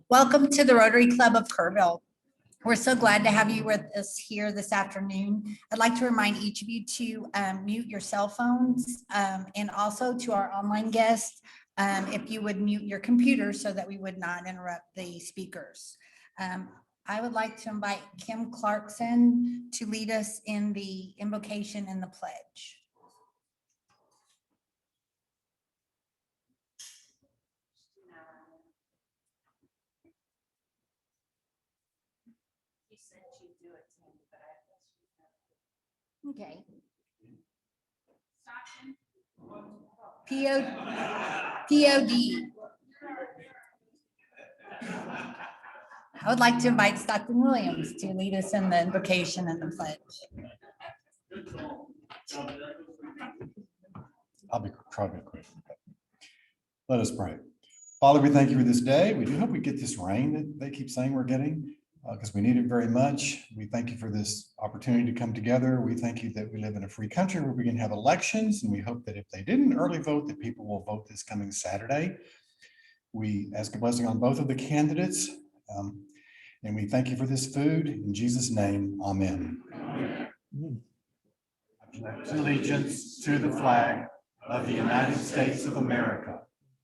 Welcome to the Rotary Club of Kerrville. We're so glad to have you with us here this afternoon. I'd like to remind each of you to mute your cell phones, and also to our online guests, if you would mute your computer so that we would not interrupt the speakers. I would like to invite Kim Clarkson to lead us in the invocation and the pledge. Okay. POD. I would like to invite Stockton Williams to lead us in the invocation and the pledge. I'll try to be quick. Let us pray. Father, we thank you for this day. We do hope we get this rain that they keep saying we're getting, because we need it very much. We thank you for this opportunity to come together. We thank you that we live in a free country where we can have elections, and we hope that if they didn't early vote, that people will vote this coming Saturday. We ask a blessing on both of the candidates, and we thank you for this food. In Jesus' name, amen. I pledge allegiance to the flag of the United States of America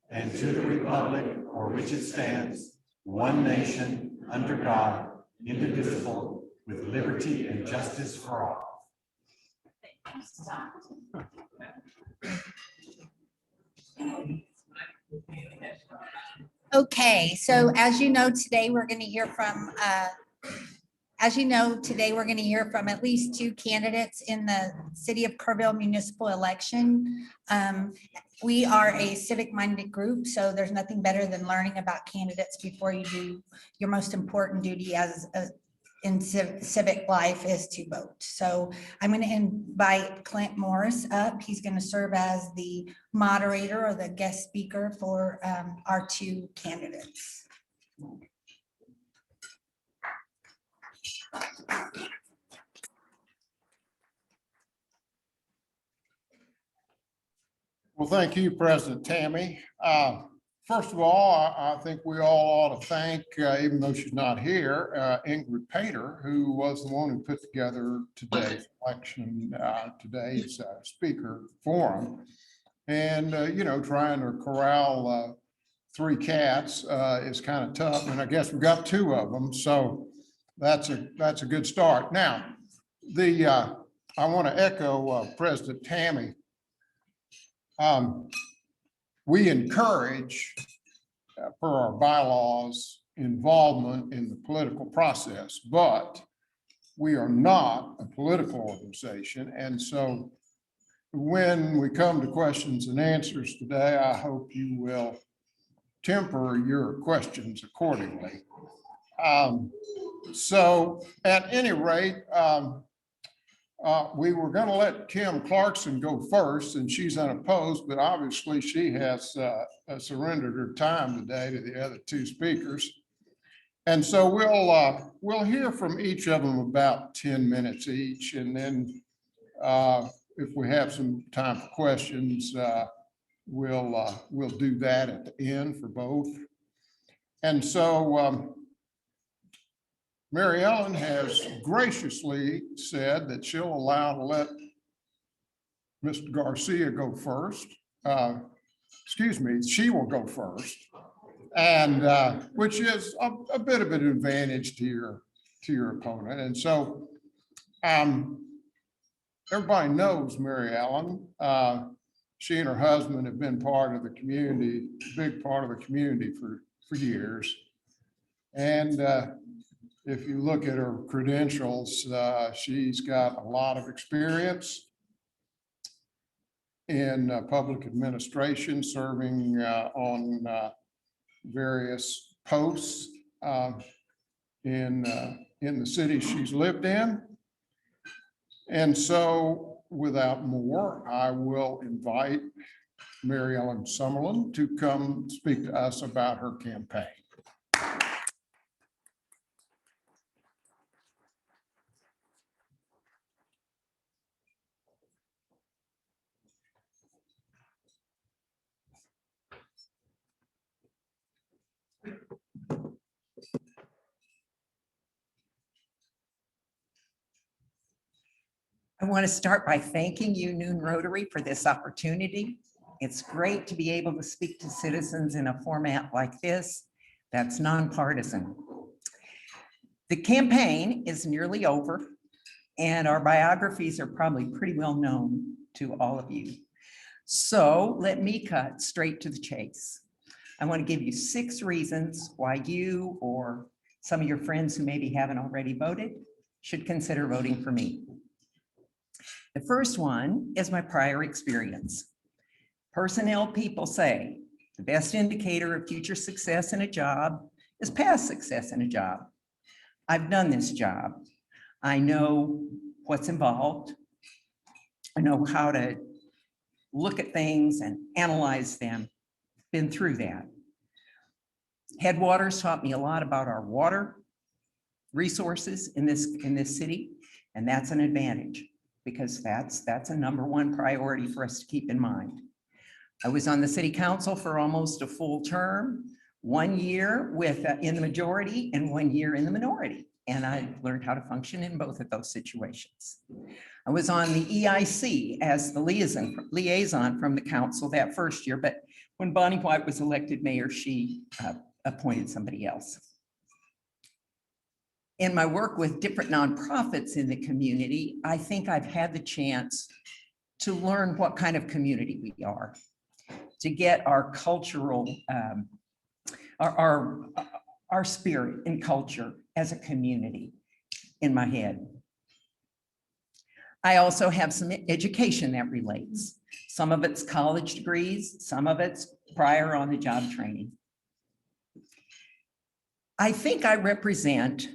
and to the republic for which it stands, one nation, under God, indivisible, with liberty and justice for all. Okay, so as you know, today we're going to hear from at least two candidates in the City of Kerrville municipal election. We are a civic-minded group, so there's nothing better than learning about candidates before you do your most important duty in civic life is to vote. So I'm going to invite Clint Morris up. He's going to serve as the moderator or the guest speaker for our two candidates. Well, thank you, President Tammy. First of all, I think we all ought to thank, even though she's not here, Ingrid Painter, who was the one who put together today's election, today's speaker forum. And, trying to corral three cats is kind of tough. And I guess we've got two of them. So that's a good start. Now, I want to echo President Tammy. We encourage, per our bylaws, involvement in the political process, but we are not a political organization. And so when we come to questions and answers today, I hope you will temper your questions accordingly. So at any rate, we were going to let Kim Clarkson go first, and she's unopposed, but obviously she has surrendered her time today to the other two speakers. And so we'll hear from each of them about 10 minutes each, and then if we have some time for questions, we'll do that at the end for both. And so Mary Ellen has graciously said that she'll allow to let Mr. Garcia go first. She will go first, and which is a bit of an advantage to your opponent. And so everybody knows Mary Ellen. She and her husband have been part of the community, a big part of the community for years. And if you look at her credentials, she's got a lot of experience in public administration, serving on various posts in the city she's lived in. And so without more, I will invite Mary Ellen Summerlin to come speak to us about her campaign. I want to start by thanking you, Noon Rotary, for this opportunity. It's great to be able to speak to citizens in a format like this that's nonpartisan. The campaign is nearly over, and our biographies are probably pretty well known to all of you. So let me cut straight to the chase. I want to give you 6 reasons why you or some of your friends who maybe haven't already voted should consider voting for me. The first one is my prior experience. Personnel people say the best indicator of future success in a job is past success in a job. I've done this job. I know what's involved. I know how to look at things and analyze them. Been through that. Headwaters taught me a lot about our water resources in this city, and that's an advantage because that's a #1 priority for us to keep in mind. I was on the city council for almost a full term, 1 year in the majority and 1 year in the minority. And I learned how to function in both of those situations. I was on the EIC as the liaison from the council that first year, but when Bonnie White was elected mayor, she appointed somebody else. In my work with different nonprofits in the community, I think I've had the chance to learn what kind of community we are, to get our cultural, our spirit and culture as a community in my head. I also have some education that relates. Some of it's college degrees, some of it's prior on the job training. I think I represent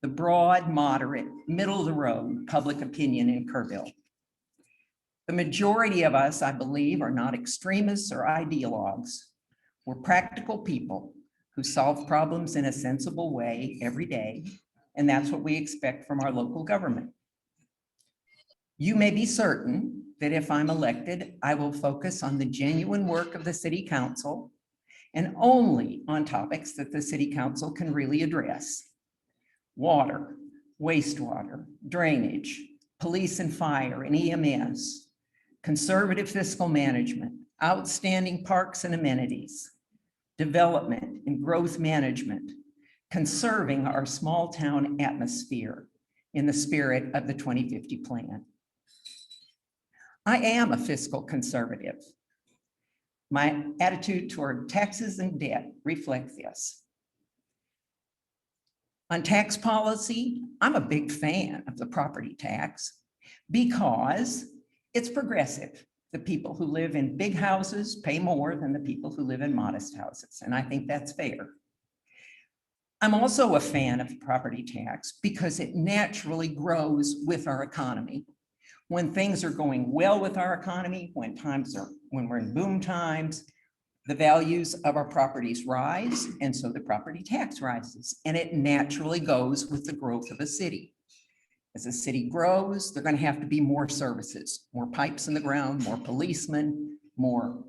the broad, moderate, middle of the road public opinion in Kerrville. The majority of us, I believe, are not extremists or ideologues. We're practical people who solve problems in a sensible way every day, and that's what we expect from our local government. You may be certain that if I'm elected, I will focus on the genuine work of the city council and only on topics that the city council can really address. Water, wastewater, drainage, police and fire and EMS, conservative fiscal management, outstanding parks and amenities, development and growth management, conserving our small town atmosphere in the spirit of the 2050 plan. I am a fiscal conservative. My attitude toward taxes and debt reflect this. On tax policy, I'm a big fan of the property tax because it's progressive. The people who live in big houses pay more than the people who live in modest houses, and I think that's fair. I'm also a fan of the property tax because it naturally grows with our economy. When things are going well with our economy, when we're in boom times, the values of our properties rise, and so the property tax rises, and it naturally goes with the growth of a city. As a city grows, there are going to have to be more services, more pipes in the ground, more policemen, more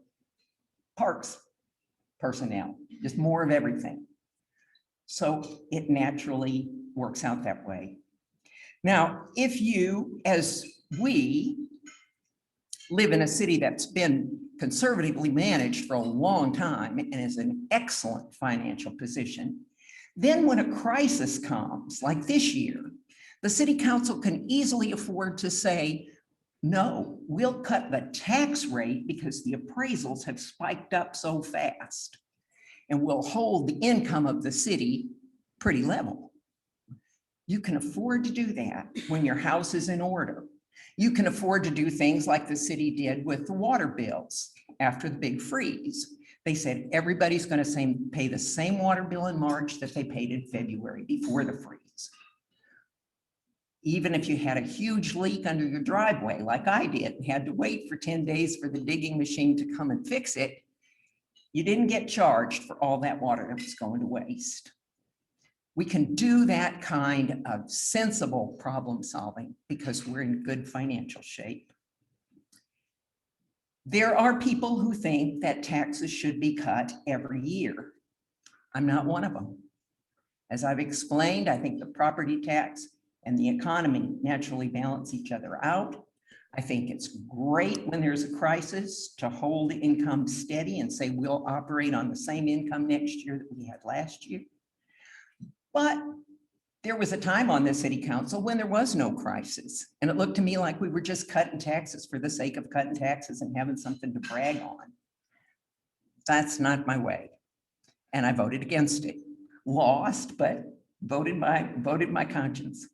parks personnel, just more of everything. So it naturally works out that way. Now, if you, as we, live in a city that's been conservatively managed for a long time and is in an excellent financial position, then when a crisis comes, like this year, the city council can easily afford to say, no, we'll cut the tax rate because the appraisals have spiked up so fast, and we'll hold the income of the city pretty level. You can afford to do that when your house is in order. You can afford to do things like the city did with the water bills after the big freeze. They said everybody's going to pay the same water bill in March that they paid in February before the freeze. Even if you had a huge leak under your driveway, like I did, and had to wait for 10 days for the digging machine to come and fix it, you didn't get charged for all that water that was going to waste. We can do that kind of sensible problem solving because we're in good financial shape. There are people who think that taxes should be cut every year. I'm not one of them. As I've explained, I think the property tax and the economy naturally balance each other out. I think it's great when there's a crisis to hold income steady and say we'll operate on the same income next year that we had last year. But there was a time on the city council when there was no crisis. And it looked to me like we were just cutting taxes for the sake of cutting taxes and having something to brag on. That's not my way. And I voted against it. Lost, but voted my conscience.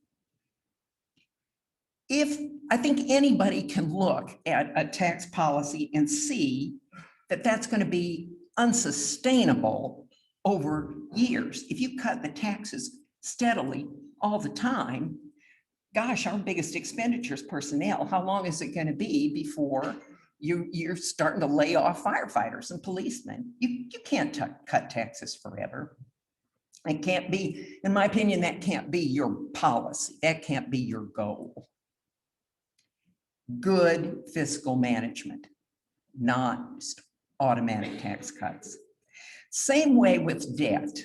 I think anybody can look at a tax policy and see that that's going to be unsustainable over years. If you cut the taxes steadily all the time, gosh, our biggest expenditure is personnel. How long is it going to be before you're starting to lay off firefighters and policemen? You can't cut taxes forever. It can't be, in my opinion, that can't be your policy. That can't be your goal. Good fiscal management, not just automatic tax cuts. Same way with debt.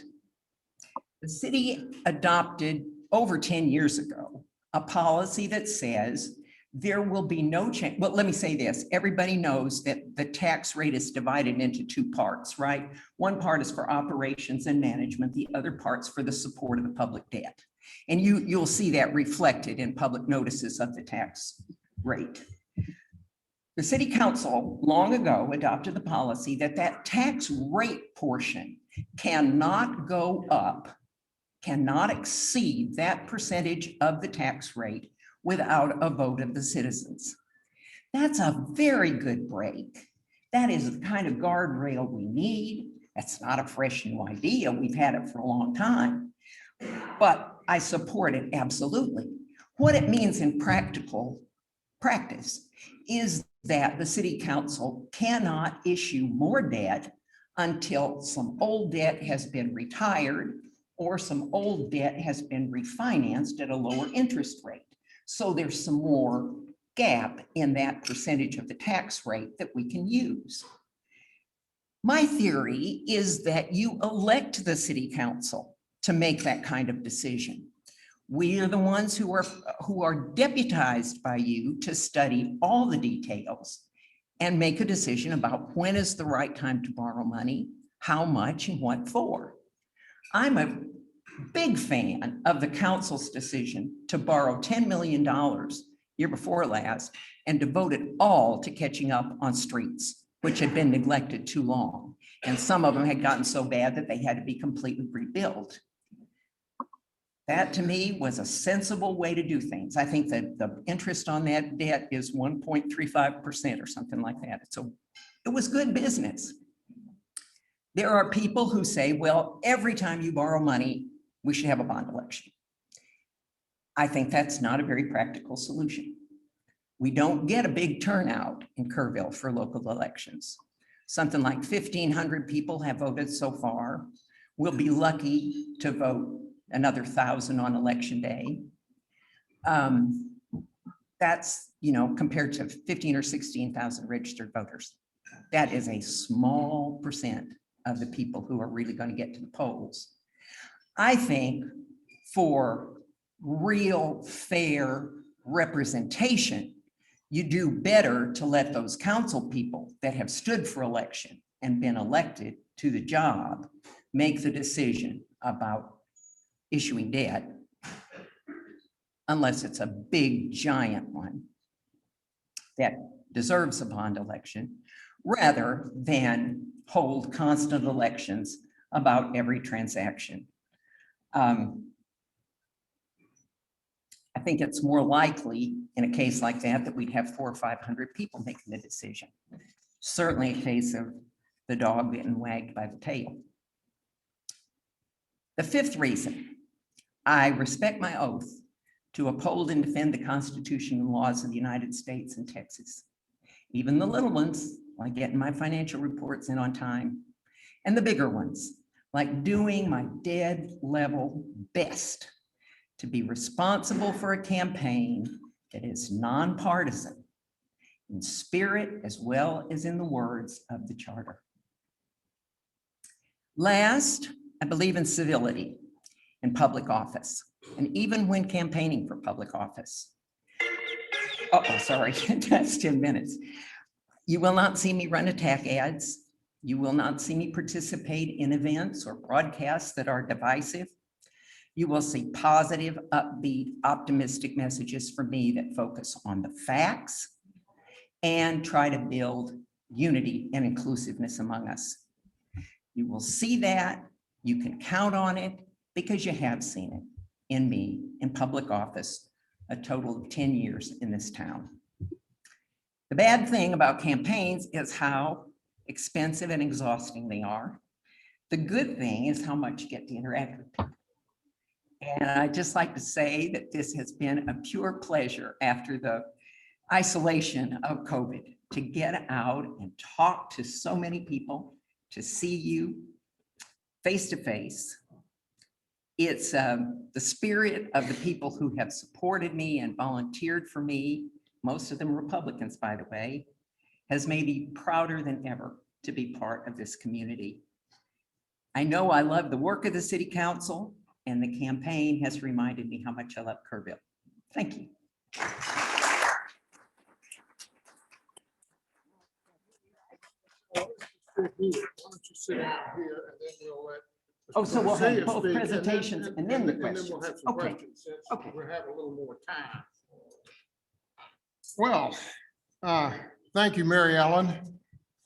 The city adopted over 10 years ago a policy that says there will be no change. Well, let me say this. Everybody knows that the tax rate is divided into two parts, right? One part is for operations and management. The other part's for the support of the public debt. And you'll see that reflected in public notices of the tax rate. The city council long ago adopted the policy that that tax rate portion cannot go up, cannot exceed that percentage of the tax rate without a vote of the citizens. That's a very good break. That is the kind of guardrail we need. That's not a fresh new idea. We've had it for a long time, but I support it absolutely. What it means in practice is that the city council cannot issue more debt until some old debt has been retired or some old debt has been refinanced at a lower interest rate. So there's some more gap in that percentage of the tax rate that we can use. My theory is that you elect the city council to make that kind of decision. We are the ones who are deputized by you to study all the details and make a decision about when is the right time to borrow money, how much, and what for. I'm a big fan of the council's decision to borrow $10 million year before last and devote it all to catching up on streets, which had been neglected too long. And some of them had gotten so bad that they had to be completely rebuilt. That to me was a sensible way to do things. I think that the interest on that debt is 1.35% or something like that. So it was good business. There are people who say, well, every time you borrow money, we should have a bond election. I think that's not a very practical solution. We don't get a big turnout in Kerrville for local elections. Something like 1,500 people have voted so far. We'll be lucky to vote another 1,000 on election day. That's, compared to 15 or 16,000 registered voters. That is a small percent of the people who are really going to get to the polls. I think for real fair representation, you do better to let those council people that have stood for election and been elected to the job make the decision about issuing debt, unless it's a big giant one that deserves a bond election, rather than hold constant elections about every transaction. I think it's more likely in a case like that we'd have 400 or 500 people making the decision. Certainly a case of the dog getting wagged by the tail. The fifth reason, I respect my oath to uphold and defend the Constitution and laws of the United States and Texas, even the little ones, like getting my financial reports in on time, and the bigger ones, like doing my dead level best to be responsible for a campaign that is nonpartisan in spirit as well as in the words of the charter. Last, I believe in civility. in public office, and even when campaigning for public office. Oh, sorry, that's 10 minutes. You will not see me run attack ads. You will not see me participate in events or broadcasts that are divisive. You will see positive, upbeat, optimistic messages from me that focus on the facts and try to build unity and inclusiveness among us. You will see that, you can count on it, because you have seen it in me in public office, a total of 10 years in this town. The bad thing about campaigns is how expensive and exhausting they are. The good thing is how much you get to interact with people. And I'd just like to say that this has been a pure pleasure after the isolation of COVID to get out and talk to so many people, to see you face to face. It's the spirit of the people who have supported me and volunteered for me, most of them Republicans, by the way, has made me prouder than ever to be part of this community. I know I love the work of the city council, and the campaign has reminded me how much I love Kerrville. Thank you. Why don't you sit down here and then we'll let. Oh, so we'll have Garcia both speak, presentations and then the we'll questions. have some Okay. questions, since Okay. we'll have a little more time. Well, thank you, Mary Ellen.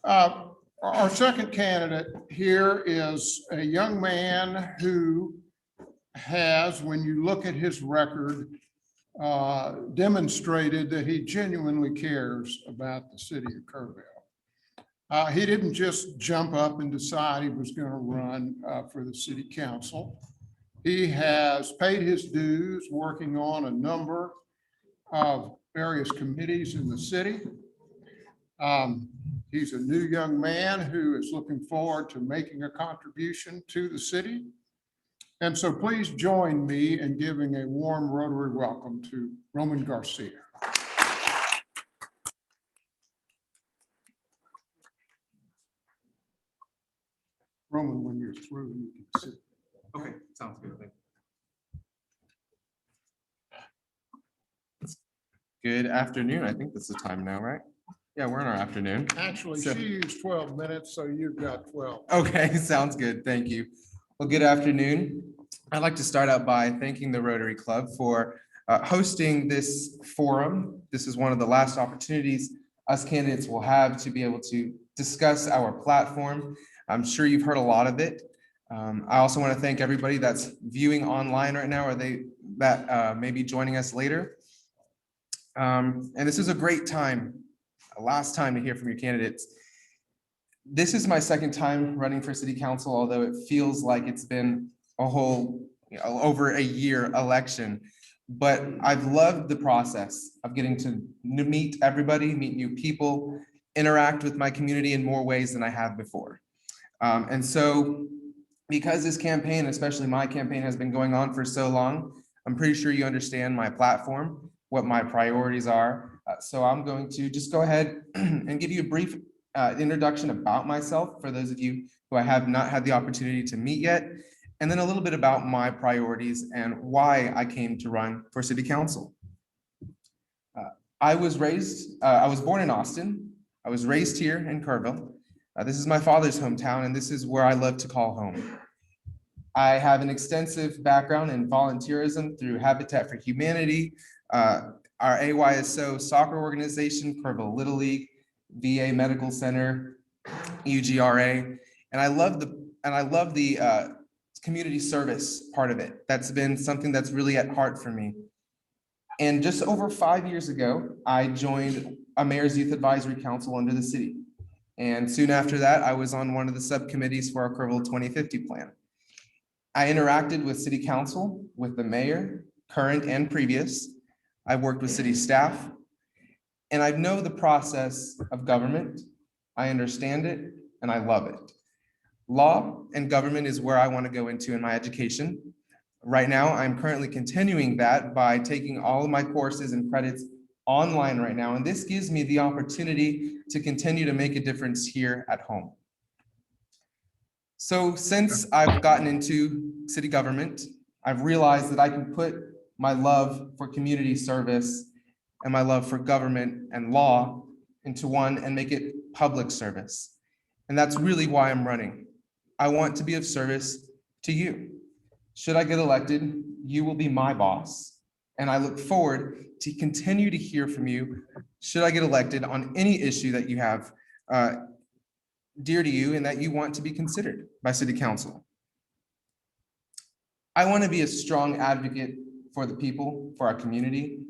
Our second candidate here is a young man who has, when you look at his record, demonstrated that he genuinely cares about the city of Kerrville. He didn't just jump up and decide he was going to run for the city council. He has paid his dues working on a number of various committees in the city. He's a new young man who is looking forward to making a contribution to the city. And so please join me in giving a warm Rotary welcome to Roman Garcia. Roman, when you're through, you can sit. Okay, sounds good. Thank you. Good afternoon. I think this is time now, right? Yeah, we're in our afternoon. Actually, So- she used 12 minutes, so you've got 12. Okay, sounds good. Thank you. Well, good afternoon. I'd like to start out by thanking the Rotary Club for hosting this forum. This is one of the last opportunities us candidates will have to be able to discuss our platform. I'm sure you've heard a lot of it. I also want to thank everybody that's viewing online right now, or that may be joining us later. And this is a great time, a last time to hear from your candidates. This is my second time running for city council, although it feels like it's been a whole, over a year election. But I've loved the process of getting to meet everybody, meet new people, interact with my community in more ways than I have before. And so because this campaign, especially my campaign, has been going on for so long, I'm pretty sure you understand my platform, what my priorities are. So I'm going to just go ahead and give you a brief introduction about myself for those of you who I have not had the opportunity to meet yet, and then a little bit about my priorities and why I came to run for city council. I was born in Austin. I was raised here in Kerrville. This is my father's hometown, and this is where I love to call home. I have an extensive background in volunteerism through Habitat for Humanity, our AYSO soccer organization, Kerrville Little League, VA Medical Center, UGRA, and I love the community service part of it. That's been something that's really at heart for me. And just over 5 years ago, I joined a Mayor's Youth Advisory Council under the city. And soon after that, I was on one of the subcommittees for our Kerrville 2050 plan. I interacted with city council, with the mayor, current and previous. I've worked with city staff, and I know the process of government. I understand it, and I love it. Law and government is where I want to go into in my education. Right now, I'm currently continuing that by taking all of my courses and credits online right now, and this gives me the opportunity to continue to make a difference here at home. So since I've gotten into city government, I've realized that I can put my love for community service and my love for government and law into one and make it public service. And that's really why I'm running. I want to be of service to you. Should I get elected, you will be my boss. And I look forward to continue to hear from you should I get elected on any issue that you have dear to you and that you want to be considered by City Council. I want to be a strong advocate for the people, for our community.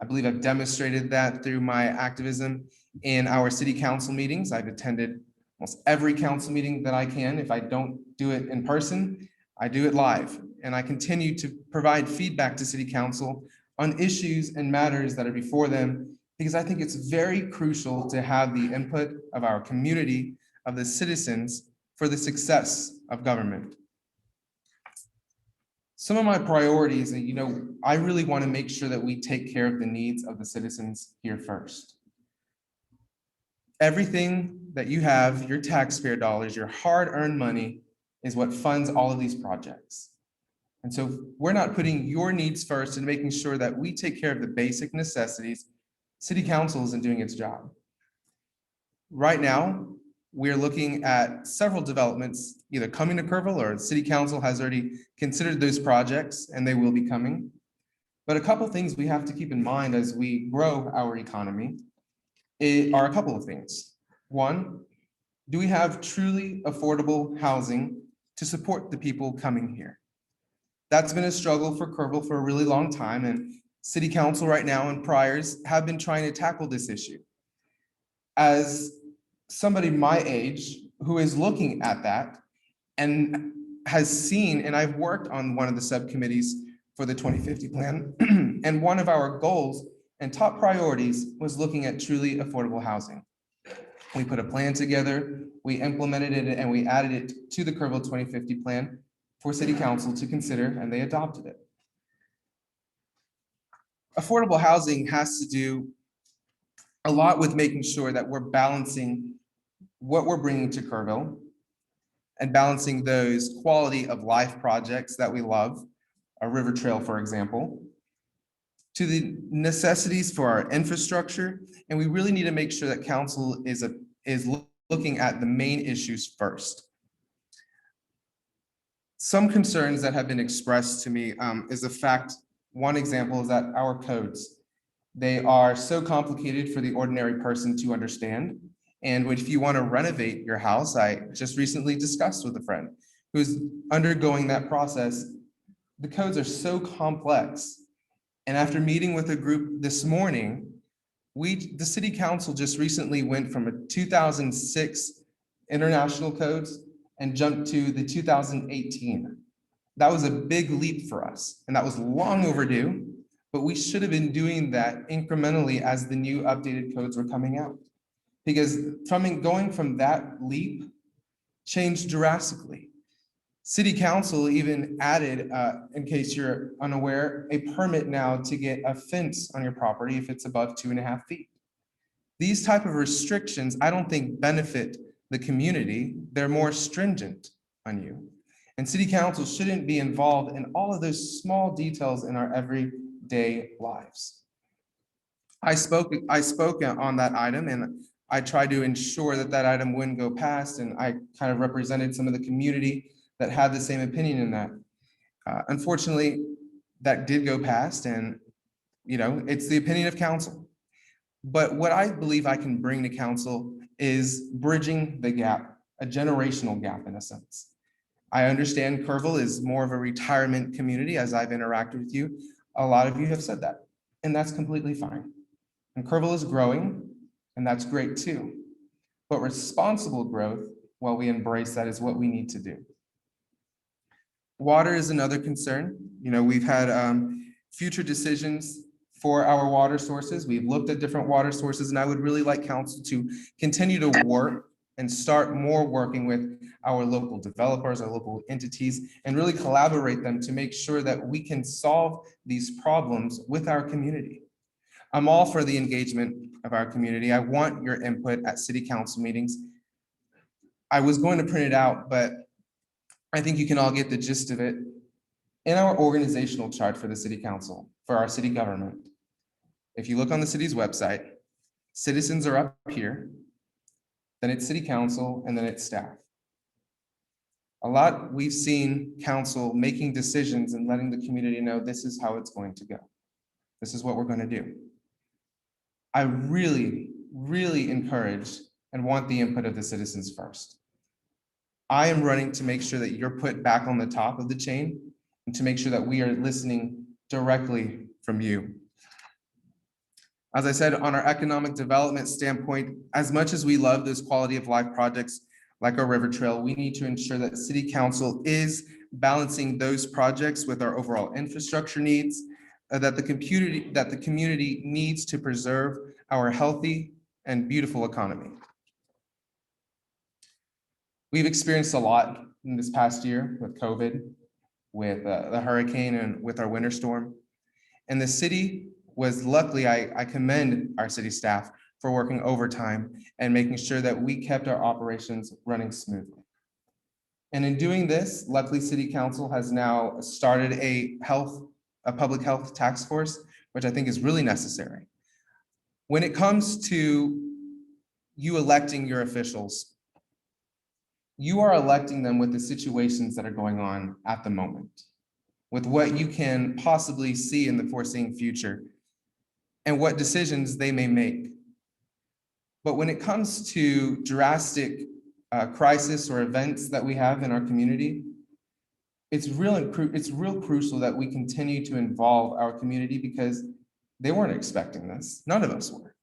I believe I've demonstrated that through my activism in our City Council meetings. I've attended almost every council meeting that I can. If I don't do it in person, I do it live. And I continue to provide feedback to City Council on issues and matters that are before them, because I think it's very crucial to have the input of our community, of the citizens, for the success of government. Some of my priorities, I really want to make sure that we take care of the needs of the citizens here first. Everything that you have, your taxpayer dollars, your hard-earned money, is what funds all of these projects. And so we're not putting your needs first and making sure that we take care of the basic necessities. City Council isn't doing its job. Right now, we're looking at several developments either coming to Kerrville, or City Council has already considered those projects and they will be coming. But a couple things we have to keep in mind as we grow our economy are a couple of things. One, do we have truly affordable housing to support the people coming here? That's been a struggle for Kerrville for a really long time, and City Council right now and priors have been trying to tackle this issue. As somebody my age who is looking at that and has seen, and I've worked on one of the subcommittees for the 2050 plan, and one of our goals and top priorities was looking at truly affordable housing. We put a plan together, we implemented it, and we added it to the Kerrville 2050 plan for City Council to consider, and they adopted it. Affordable housing has to do a lot with making sure that we're balancing what we're bringing to Kerrville and balancing those quality of life projects that we love, a river trail, for example, to the necessities for our infrastructure. And we really need to make sure that council is looking at the main issues first. Some concerns that have been expressed to me is the fact, one example is that our codes, they are so complicated for the ordinary person to understand. And if you want to renovate your house, I just recently discussed with a friend who's undergoing that process. The codes are so complex. And after meeting with a group this morning, the City Council just recently went from a 2006 international codes and jumped to the 2018. That was a big leap for us, and that was long overdue, but we should have been doing that incrementally as the new updated codes were coming out. Because going from that leap changed drastically. City Council even added, in case you're unaware, a permit now to get a fence on your property if it's above 2.5 feet. These type of restrictions, I don't think benefit the community. They're more stringent on you. And City Council shouldn't be involved in all of those small details in our everyday lives. I spoke on that item, and I tried to ensure that that item wouldn't go past, and I kind of represented some of the community that had the same opinion in that. Unfortunately, that did go past, and it's the opinion of council. But what I believe I can bring to council is bridging the gap, a generational gap in a sense. I understand Kerrville is more of a retirement community. As I've interacted with you, a lot of you have said that, and that's completely fine. And Kerrville is growing, and that's great too. But responsible growth, while we embrace that, is what we need to do. Water is another concern. We've had future decisions for our water sources. We've looked at different water sources, and I would really like council to continue to work and start more working with our local developers, our local entities, and really collaborate them to make sure that we can solve these problems with our community. I'm all for the engagement of our community. I want your input at City Council meetings. I was going to print it out, but I think you can all get the gist of it. In our organizational chart for the city council, for our city government, if you look on the city's website, citizens are up here, then it's city council, and then it's staff. A lot we've seen council making decisions and letting the community know this is how it's going to go. This is what we're going to do. I really, really encourage and want the input of the citizens first. I am running to make sure that you're put back on the top of the chain and to make sure that we are listening directly from you. As I said, on our economic development standpoint, as much as we love those quality of life projects like our river trail, we need to ensure that city council is balancing those projects with our overall infrastructure needs, that the community needs to preserve our healthy and beautiful economy. We've experienced a lot in this past year with COVID, with the hurricane, and with our winter storm. And the city was luckily, I commend our city staff for working overtime and making sure that we kept our operations running smoothly. And in doing this, luckily City Council has now started a public health task force, which I think is really necessary. When it comes to you electing your officials, you are electing them with the situations that are going on at the moment, with what you can possibly see in the foreseeing future and what decisions they may make. But when it comes to drastic crisis or events that we have in our community, it's real crucial that we continue to involve our community because they weren't expecting this. None of us were.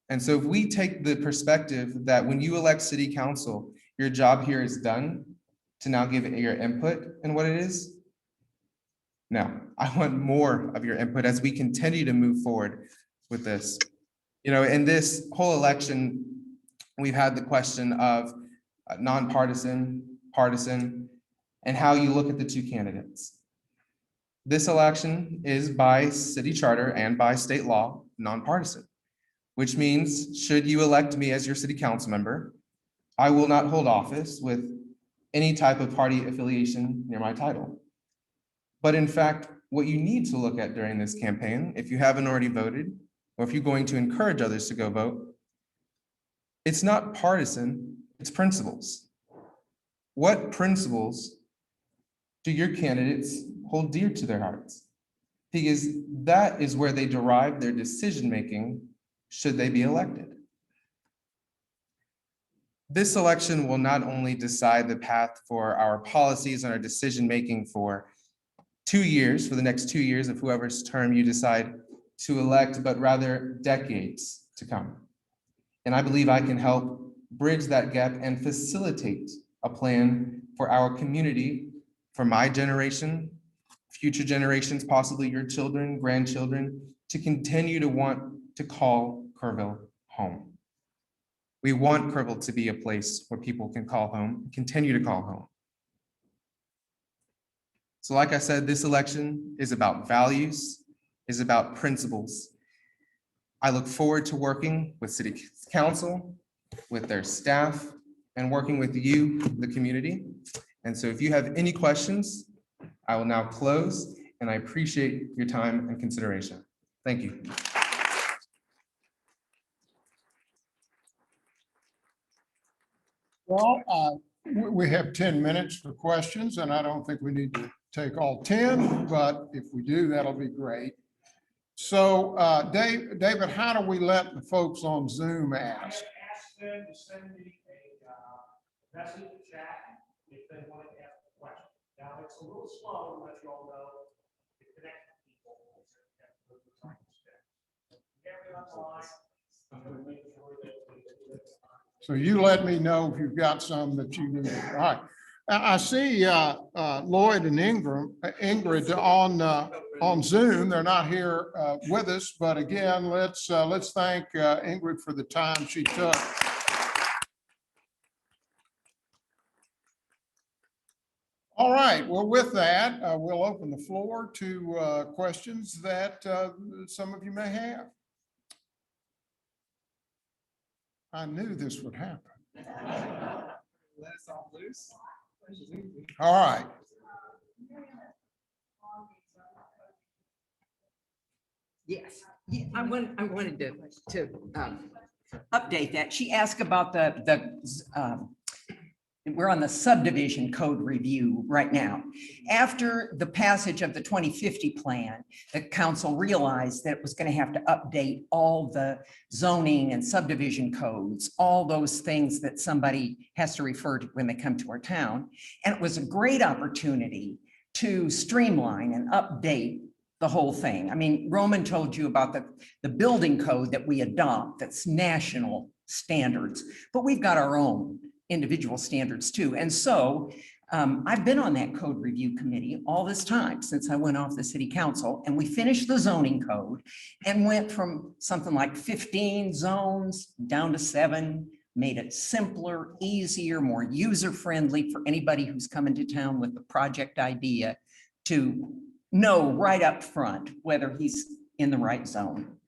And so if we take the perspective that when you elect city council, your job here is done to now give it your input in what it is. No, I want more of your input as we continue to move forward with this. You know, in this whole election, we've had the question of nonpartisan, partisan, and how you look at the two candidates. This election is by city charter and by state law, nonpartisan, which means should you elect me as your city council member, I will not hold office with any type of party affiliation near my title. But in fact, what you need to look at during this campaign, if you haven't already voted, or if you're going to encourage others to go vote, it's not partisan, it's principles. What principles do your candidates hold dear to their hearts? Because that is where they derive their decision-making should they be elected. This election will not only decide the path for our policies and our decision-making for 2 years, for the next 2 years of whoever's term you decide to elect, but rather decades to come. And I believe I can help bridge that gap and facilitate a plan for our community, for my generation, future generations, possibly your children, grandchildren, to continue to want to call Kerrville home. We want Kerrville to be a place where people can call home, continue to call home. So like I said, this election is about values, is about principles. I look forward to working with City Council, with their staff, and working with you, the community. And so if you have any questions, I will now close, and I appreciate your time and consideration. Thank you. Well, we have 10 minutes for questions, and I don't think we need to take all 10, but if we do, that'll be great. So David, how do we let the folks on Zoom ask? Ask them to send me a message chat if they want to ask a question. Now, it's a little slow, as you all know, to connect with people. Get online, to make sure that So you let me know if you've got some that you need. All right. I see Lloyd and Ingrid on Zoom. They're not here with us, but again, let's thank Ingrid for the time she took. All right. Well, with that, we'll open the floor to questions that some of you may have. I knew this would happen. Let us all loose. All right. Yes, yeah, I wanted to update that. She asked about we're on the subdivision code review right now. After the passage of the 2050 plan, the council realized that it was going to have to update all the zoning and subdivision codes, all those things that somebody has to refer to when they come to our town. And it was a great opportunity to streamline and update the whole thing. I mean, Roman told you about the building code that we adopt, that's national standards, but we've got our own individual standards too. And so I've been on that code review committee all this time since I went off the city council, and we finished the zoning code and went from something like 15 zones down to 7, made it simpler, easier, more user-friendly for anybody who's coming to town with a project idea to know right up front whether he's in the right zone.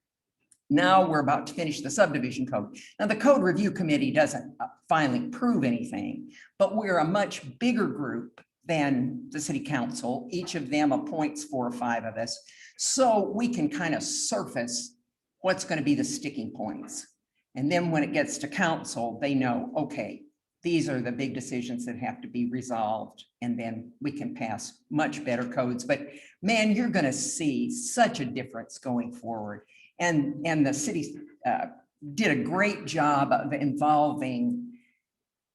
Now we're about to finish the subdivision code. Now, the code review committee doesn't finally prove anything, but we're a much bigger group than the city council. Each of them appoints 4 or 5 of us. So we can kind of surface what's going to be the sticking points. And then when it gets to council, they know, okay, these are the big decisions that have to be resolved, and then we can pass much better codes. But man, you're going to see such a difference going forward. And the city did a great job of involving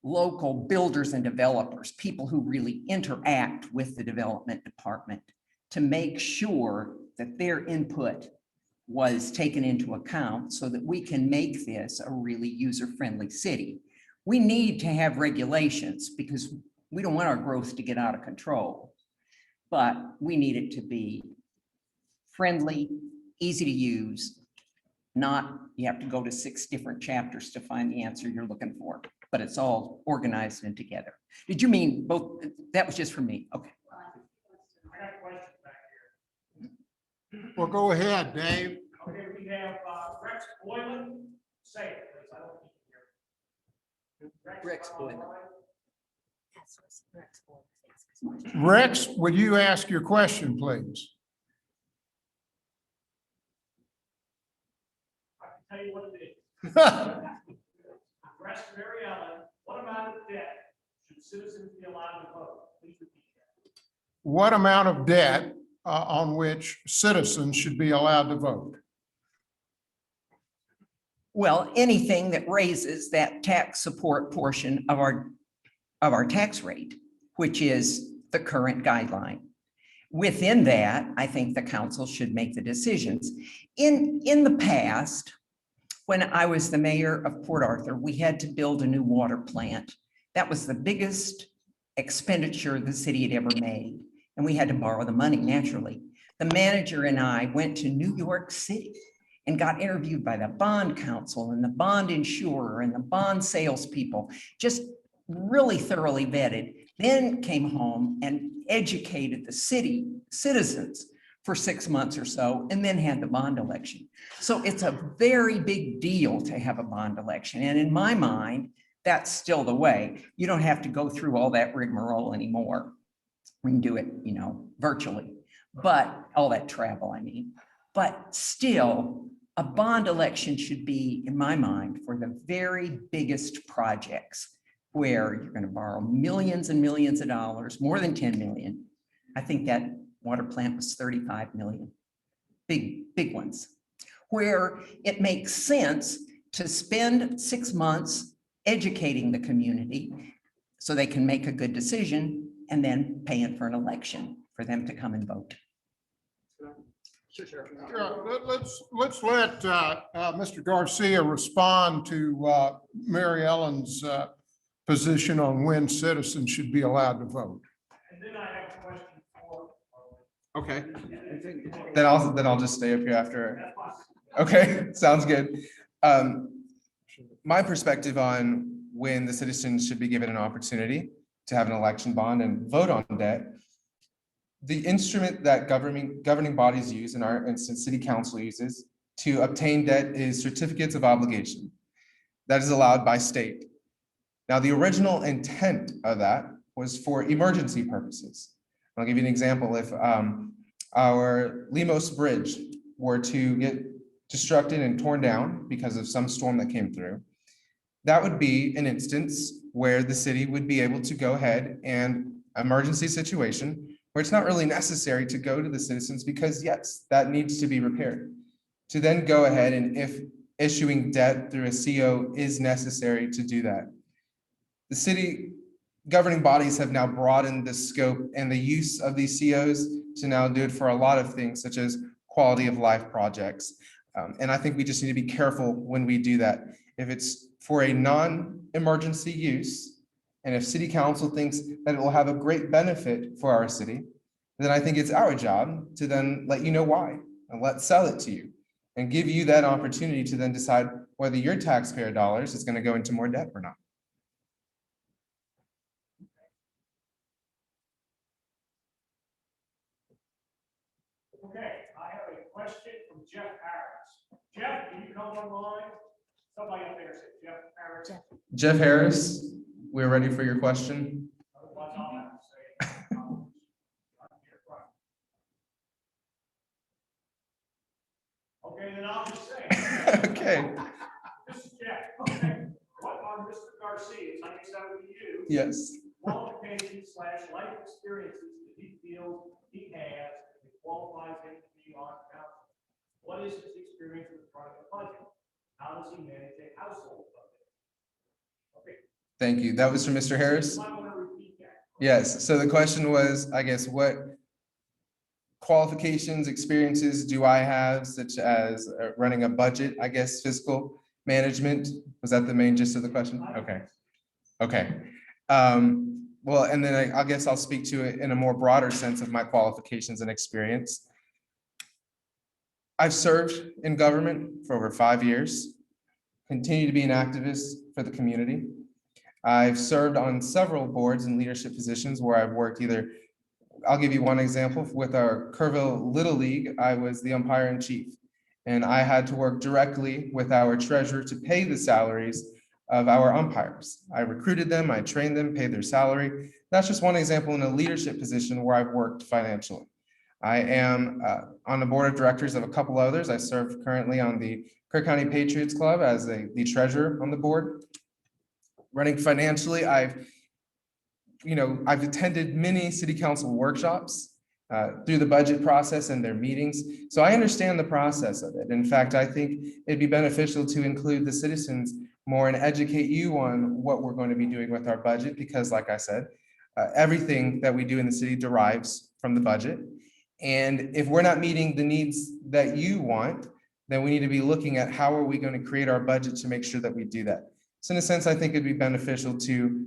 local builders and developers, people who really interact with the development department, to make sure that their input was taken into account so that we can make this a really user-friendly city. We need to have regulations because we don't want our growth to get out of control, but we need it to be friendly, easy to use, not you have to go to 6 different chapters to find the answer you're looking for, but it's all organized and together. Did you mean both? That was just for me. Okay. I got questions back here. Well, go ahead, Dave. Okay, we have Rex Boylan. Say it, please. I don't think you can hear. Rex Boylan. Rex, would you ask your question, please? I can tell you what it is. Rex Mary Ellen, what amount of debt should citizens be allowed to vote? Please repeat that. What amount of debt on which citizens should be allowed to vote? Well, anything that raises that tax support portion of our tax rate, which is the current guideline. Within that, I think the council should make the decisions. In the past, when I was the mayor of Port Arthur, we had to build a new water plant. That was the biggest expenditure the city had ever made, and we had to borrow the money naturally. The manager and I went to New York City and got interviewed by the bond counsel and the bond insurer and the bond salespeople, just really thoroughly vetted, then came home and educated the city citizens for 6 months or so, and then had the bond election. So it's a very big deal to have a bond election. And in my mind, that's still the way. You don't have to go through all that rigmarole anymore. We can do it, virtually, but all that travel, I mean. But still, a bond election should be, in my mind, for the very biggest projects where you're going to borrow millions and millions of dollars, more than 10 million. I think that water plant was 35 million, big ones, where it makes sense to spend 6 months educating the community so they can make a good decision and then paying for an election for them to come and vote. Sure. Let's let Mr. Garcia respond to Mary Ellen's position on when citizens should be allowed to vote. And then I have a question for. Okay. Then I'll just stay up here after. Okay, sounds good. My perspective on when the citizens should be given an opportunity to have an election bond and vote on debt. The instrument that governing bodies use, in our instance, city council uses, to obtain debt is certificates of obligation. That is allowed by state. Now, the original intent of that was for emergency purposes. I'll give you an example. If our Limos Bridge were to get destructed and torn down because of some storm that came through, that would be an instance where the city would be able to go ahead and emergency situation where it's not really necessary to go to the citizens because yes, that needs to be repaired. To then go ahead and if issuing debt through a CO is necessary to do that. The city governing bodies have now broadened the scope and the use of these COs to now do it for a lot of things such as quality of life projects. And I think we just need to be careful when we do that. If it's for a non-emergency use, and if city council thinks that it will have a great benefit for our city, then I think it's our job to then let you know why and let's sell it to you and give you that opportunity to then decide whether your taxpayer dollars is going to go into more debt or not. Okay, I have a question from Jeff Harris. Jeff, can you come online? Somebody up there said Jeff Harris. Jeff Harris, we're ready for your question. Otherwise, I'll have to say. Okay, then I'll just say. Okay. This is Jeff. Okay. What are Mr. Garcia's, I guess that would be you, Yes. qualifications / life experiences that he feels he has that qualifies him to be on council? What is his experience with private budget? How does he manage a household budget? Okay. Thank you. That was from Mr. Harris. You might want to repeat that. Yes. So the question was, I guess, what qualifications, experiences do I have, such as running a budget, I guess, fiscal management? Was that the main gist of the question? Okay. Okay. Well, and then I guess I'll speak to it in a more broader sense of my qualifications and experience. I've served in government for over 5 years, continue to be an activist for the community. I've served on several boards and leadership positions where I've worked either, I'll give you one example, with our Kerrville Little League, I was the umpire in chief. And I had to work directly with our treasurer to pay the salaries of our umpires. I recruited them, I trained them, paid their salary. That's just one example in a leadership position where I've worked financially. I am on the board of directors of a couple others. I serve currently on the Kerr County Patriots Club as the treasurer on the board. Running financially, I've attended many city council workshops through the budget process and their meetings. So I understand the process of it. In fact, I think it'd be beneficial to include the citizens more and educate you on what we're going to be doing with our budget, because like I said, everything that we do in the city derives from the budget. And if we're not meeting the needs that you want, then we need to be looking at how are we going to create our budget to make sure that we do that. So in a sense, I think it'd be beneficial to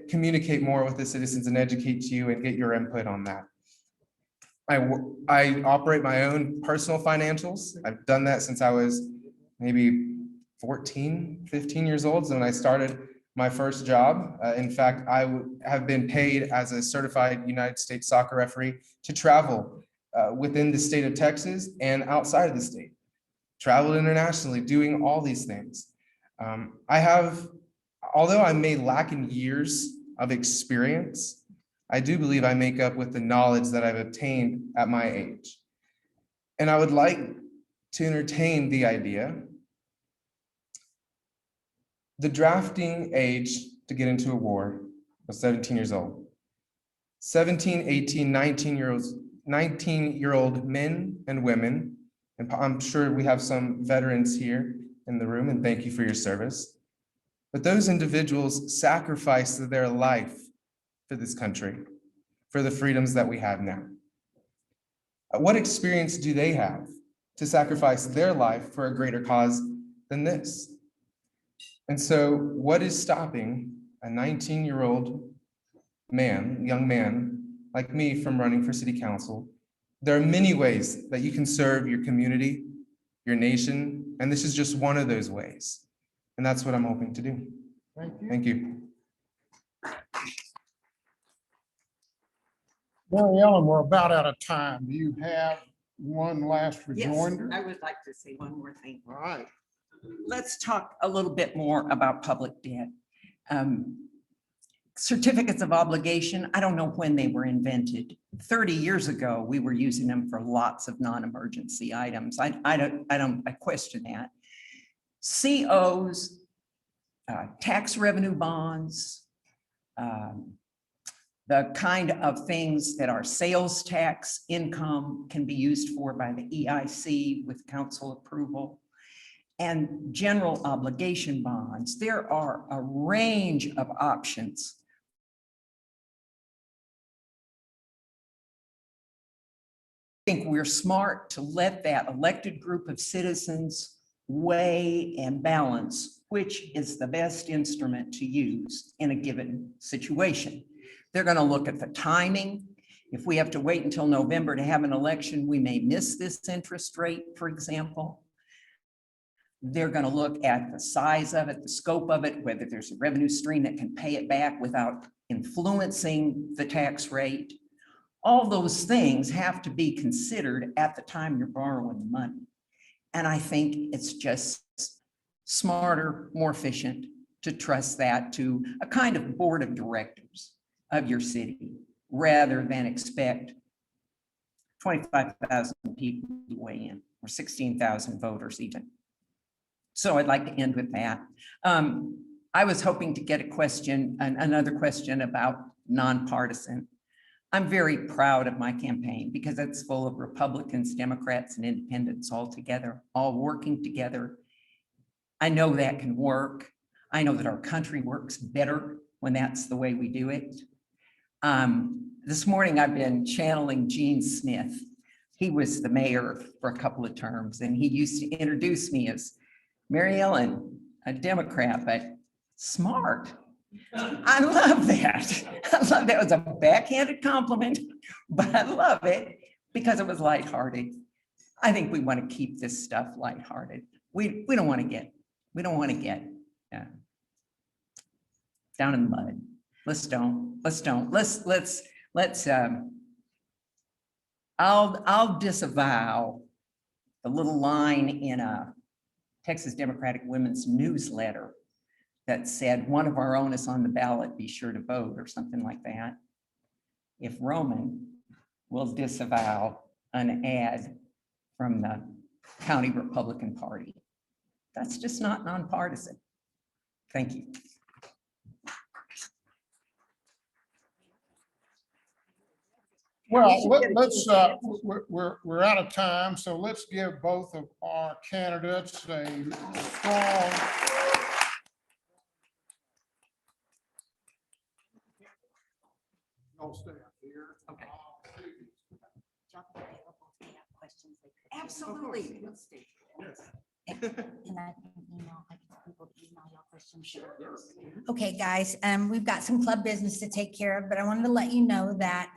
communicate more with the citizens and educate you and get your input on that. I operate my own personal financials. I've done that since I was maybe 14, 15 years old. So when I started my first job, in fact, I have been paid as a certified United States soccer referee to travel within the state of Texas and outside of the state. Traveled internationally, doing all these things. Although I may lack in years of experience, I do believe I make up with the knowledge that I've obtained at my age. And I would like to entertain the idea. The drafting age to get into a war was 17 years old. 17, 18, 19-year-old men and women, and I'm sure we have some veterans here in the room, and thank you for your service. But those individuals sacrificed their life for this country, for the freedoms that we have now. What experience do they have to sacrifice their life for a greater cause than this? And so what is stopping a 19-year-old young man like me from running for city council? There are many ways that you can serve your community, your nation, and this is just one of those ways. And that's what I'm hoping to do. Thank you. Thank you. Mary Ellen, we're about out of time. Do you have one last Yes, rejoinder? I would like to say one more thing. All right. Let's talk a little bit more about public debt. certificates of obligation, I don't know when they were invented. 30 years ago, we were using them for lots of non-emergency items. I question that. COs, tax revenue bonds, the kind of things that our sales tax income can be used for by the EIC with council approval, and general obligation bonds. There are a range of options. I think we're smart to let that elected group of citizens weigh and balance which is the best instrument to use in a given situation. They're going to look at the timing. If we have to wait until November to have an election, we may miss this interest rate, for example. They're going to look at the size of it, the scope of it, whether there's a revenue stream that can pay it back without influencing the tax rate. All those things have to be considered at the time you're borrowing the money. And I think it's just smarter, more efficient to trust that to a kind of board of directors of your city, rather than expect 25,000 people to weigh in, or 16,000 voters even. So I'd like to end with that. I was hoping to get a question, another question about nonpartisan. I'm very proud of my campaign because it's full of Republicans, Democrats, and independents all together, all working together. I know that can work. I know that our country works better when that's the way we do it. This morning I've been channeling Gene Smith. He was the mayor for a couple of terms, and he used to introduce me as Mary Ellen, a Democrat, but smart. I love that. I love that. It was a backhanded compliment, but I love it because it was lighthearted. I think we want to keep this stuff lighthearted. We don't want to get down in the mud. I'll disavow the little line in a Texas Democratic Women's newsletter that said one of our own is on the ballot, be sure to vote, or something like that. If Roman will disavow an ad from the county Republican Party, that's just not nonpartisan. Thank you. Well, we're out of time, so let's give both of our candidates a strong. Y'all stay up here. Okay. Absolutely. And I can email, I can people to email y'all questions. Sure. Okay, guys, we've got some club business to take care of, but I wanted to let you know that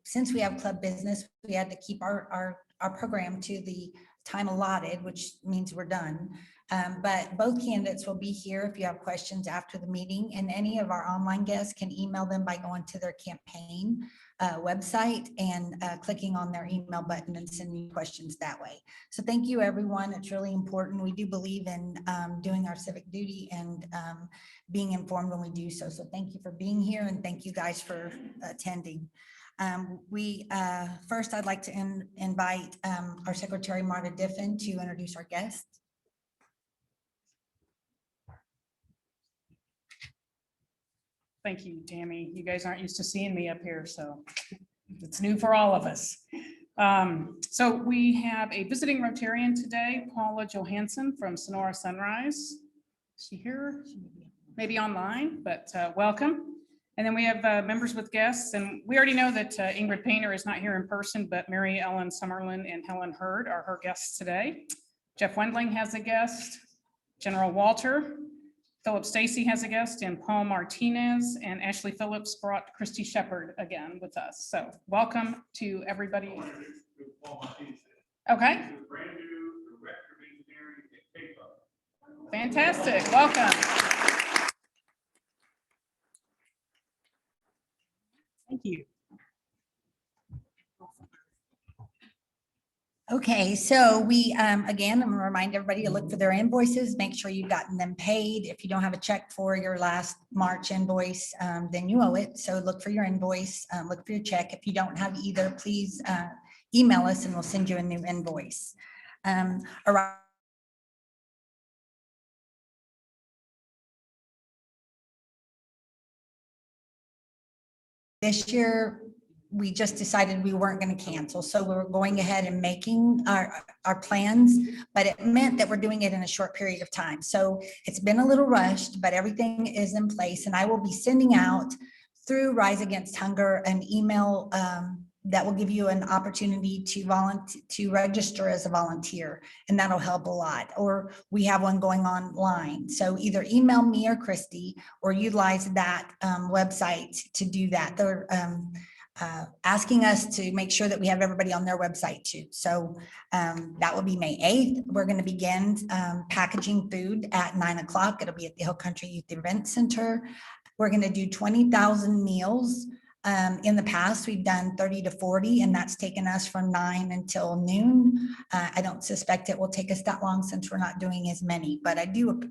since we have club business, we had to keep our program to the time allotted, which means we're done. But both candidates will be here if you have questions after the meeting, and any of our online guests can email them by going to their campaign website and clicking on their email button and sending questions that way. So thank you, everyone. It's really important. We do believe in doing our civic duty and being informed when we do so. So thank you for being here, and thank you guys for attending. First, I'd like to invite our Secretary, Marta Diffin, to introduce our guests. Thank you, Tammy. You guys aren't used to seeing me up here, so it's new for all of us. So we have a visiting Rotarian today, Paula Johansson from Sonora Sunrise. Is she here? Maybe online, but welcome. And then we have members with guests, and we already know that Ingrid Painter is not here in person, but Mary Ellen Summerlin and Helen Hurd are her guests today. Jeff Wendling has a guest, General Walter, Philip Stacy has a guest, and Paul Martinez, and Ashley Phillips brought Christy Shepard again with us. So welcome to everybody. Okay. Fantastic, welcome. Thank you. Okay, so we, again, I'm gonna remind everybody to look for their invoices, make sure you've gotten them paid. If you don't have a check for your last March invoice, then you owe it. So look for your invoice, look for your check. If you don't have either, please email us and we'll send you a new invoice. Around this year, we just decided we weren't going to cancel. So we were going ahead and making our plans, but it meant that we're doing it in a short period of time. So it's been a little rushed, but everything is in place. And I will be sending out through Rise Against Hunger an email that will give you an opportunity to register as a volunteer, and that'll help a lot. Or we have one going online. So either email me or Christy, or utilize that website to do that. They're asking us to make sure that we have everybody on their website too. So that will be May 8th. We're going to begin packaging food at 9 o'clock. It'll be at the Hill Country Youth Event Center. We're going to do 20,000 meals. In the past, we've done 30 to 40, and that's taken us from 9 until noon. I don't suspect it will take us that long since we're not doing as many, but I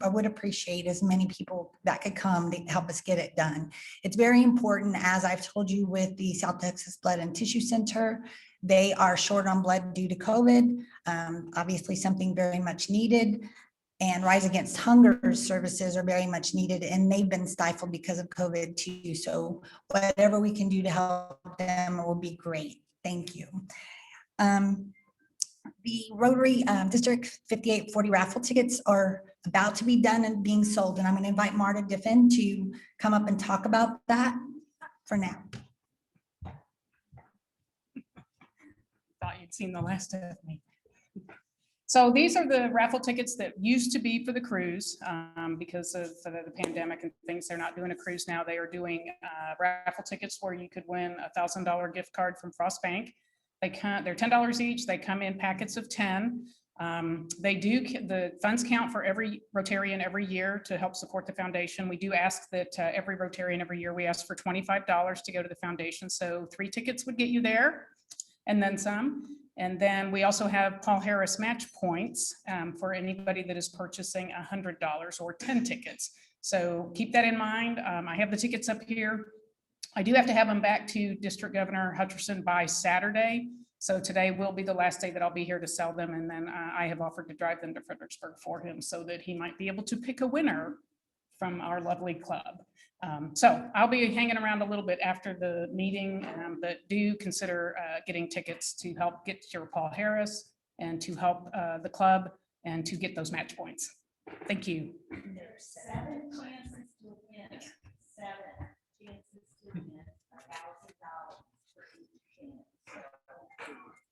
would appreciate as many people that could come to help us get it done. It's very important, as I've told you, with the South Texas Blood and Tissue Center. They are short on blood due to COVID, obviously something very much needed. And Rise Against Hunger services are very much needed, and they've been stifled because of COVID too. So whatever we can do to help them will be great. Thank you. The Rotary District 5840 raffle tickets are about to be done and being sold, and I'm going to invite Marta Diffin to come up and talk about that for now. Thought you'd seen the last of me. So these are the raffle tickets that used to be for the cruise because of the pandemic and things. They're not doing a cruise now. They are doing raffle tickets where you could win a $1,000 gift card from Frost Bank. They're $10 each. They come in packets of 10. The funds count for every Rotarian every year to help support the foundation. We do ask that every Rotarian every year, we ask for $25 to go to the foundation. So 3 tickets would get you there and then some. And then we also have Paul Harris match points for anybody that is purchasing $100 or 10 tickets. So keep that in mind. I have the tickets up here. I do have to have them back to District Governor Hutcherson by Saturday. So today will be the last day that I'll be here to sell them. And then I have offered to drive them to Fredericksburg for him so that he might be able to pick a winner from our lovely club. So I'll be hanging around a little bit after the meeting, but do consider getting tickets to help get your Paul Harris and to help the club and to get those match points. Thank you. There's 7 chances to win. 7 chances to win $1,000 for each chance.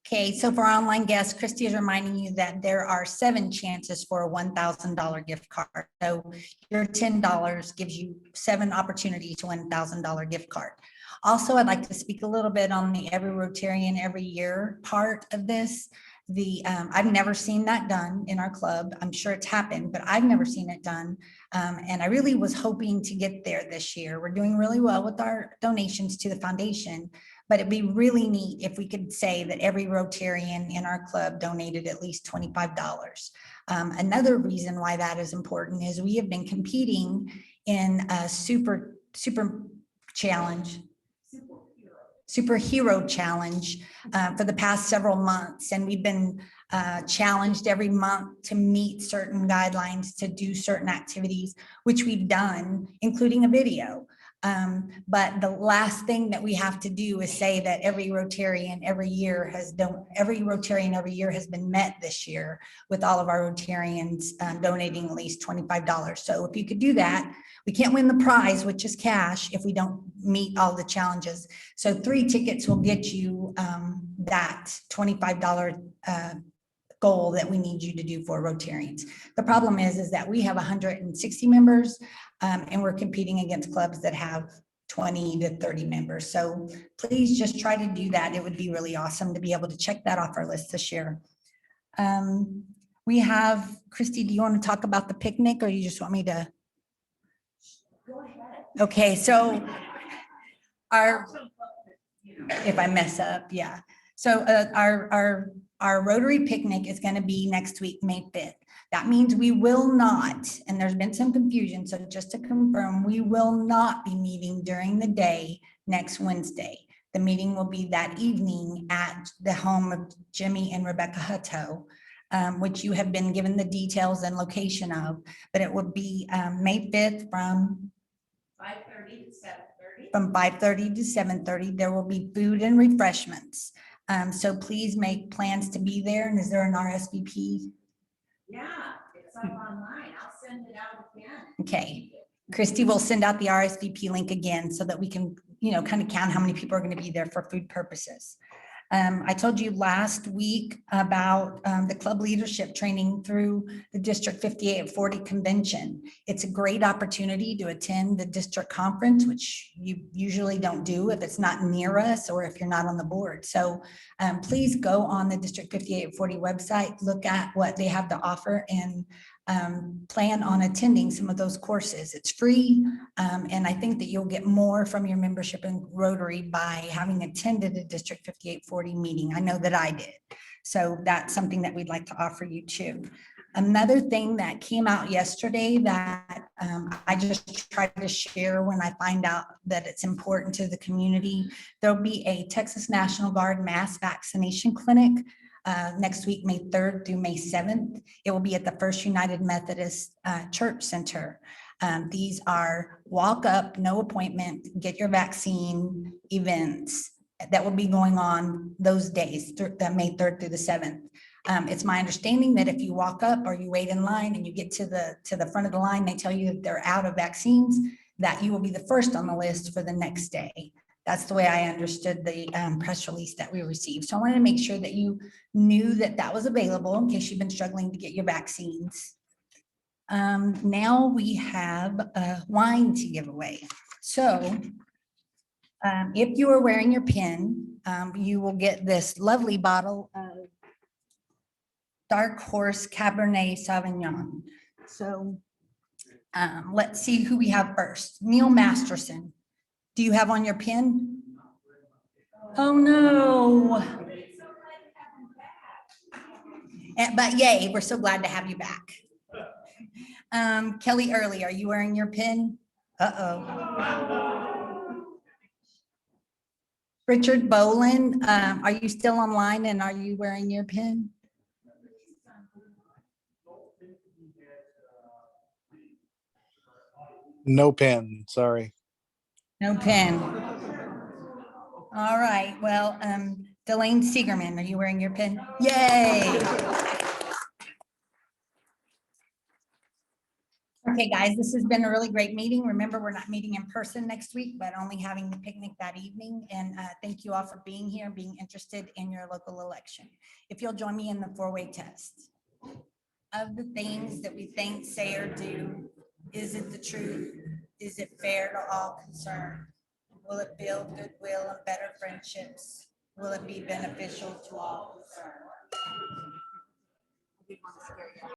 Okay, so for our online guests, Christy is reminding you that there are 7 chances for a $1,000 gift card. So your $10 gives you 7 opportunities to win $1,000 gift card. Also, I'd like to speak a little bit on the every Rotarian every year part of this. I've never seen that done in our club. I'm sure it's happened, but I've never seen it done. And I really was hoping to get there this year. We're doing really well with our donations to the foundation, but it'd be really neat if we could say that every Rotarian in our club donated at least $25. Another reason why that is important is we have been competing in a superhero challenge for the past several months. And we've been challenged every month to meet certain guidelines, to do certain activities, which we've done, including a video. But the last thing that we have to do is say that every Rotarian every year has been met this year with all of our Rotarians donating at least $25. So if you could do that, we can't win the prize, which is cash, if we don't meet all the challenges. So 3 tickets will get you that $25 goal that we need you to do for Rotarians. The problem is that we have 160 members and we're competing against clubs that have 20 to 30 members. So please just try to do that. It would be really awesome to be able to check that off our list this year. We have, Christy, do you want to talk about the picnic or you just want me to? Go ahead. Okay, so if I mess up, yeah. So our Rotary picnic is going to be next week, May 5th. That means we will not, and there's been some confusion, so just to confirm, we will not be meeting during the day next Wednesday. The meeting will be that evening at the home of Jimmy and Rebecca Hutto, which you have been given the details and location of, but it will be May 5th from 5:30 to 7:30. from 5:30 to 7:30. There will be food and refreshments. So please make plans to be there. And is there an RSVP? Yeah, it's up online. I'll send it out again. Okay. Christy will send out the RSVP link again so that we can, kind of count how many people are going to be there for food purposes. I told you last week about the club leadership training through the District 5840 convention. It's a great opportunity to attend the district conference, which you usually don't do if it's not near us or if you're not on the board. So please go on the District 5840 website, look at what they have to offer, and plan on attending some of those courses. It's free. And I think that you'll get more from your membership in Rotary by having attended a District 5840 meeting. I know that I did. So that's something that we'd like to offer you too. Another thing that came out yesterday that I just try to share when I find out that it's important to the community, there'll be a Texas National Guard mass vaccination clinic next week, May 3rd through May 7th. It will be at the First United Methodist Church Center. These are walk up, no appointment, get your vaccine events that will be going on those days, May 3rd through the 7th. It's my understanding that if you walk up or you wait in line and you get to the front of the line, they tell you that they're out of vaccines, that you will be the first on the list for the next day. That's the way I understood the press release that we received. So I wanted to make sure that you knew that that was available in case you've been struggling to get your vaccines. Now we have wine to give away. So if you are wearing your pin, you will get this lovely bottle of Dark Horse Cabernet Sauvignon. So let's see who we have first. Neil Masterson. Do you have on your pin? Oh, no. But yay, we're so glad to have you back. Kelly Early, are you wearing your pin? Uh-oh. Richard Bolin, are you still online and are you wearing your pin? No pen, sorry. No pin. All right, well, Delane Siegerman, are you wearing your pin? Yay. Okay, guys, this has been a really great meeting. Remember, we're not meeting in person next week, but only having the picnic that evening. And thank you all for being here, being interested in your local election. If you'll join me in the four-way test. Of the things that we think, say, or do, is it the truth? Is it fair to all concerned? Will it build goodwill and better friendships? Will it be beneficial to all concerned?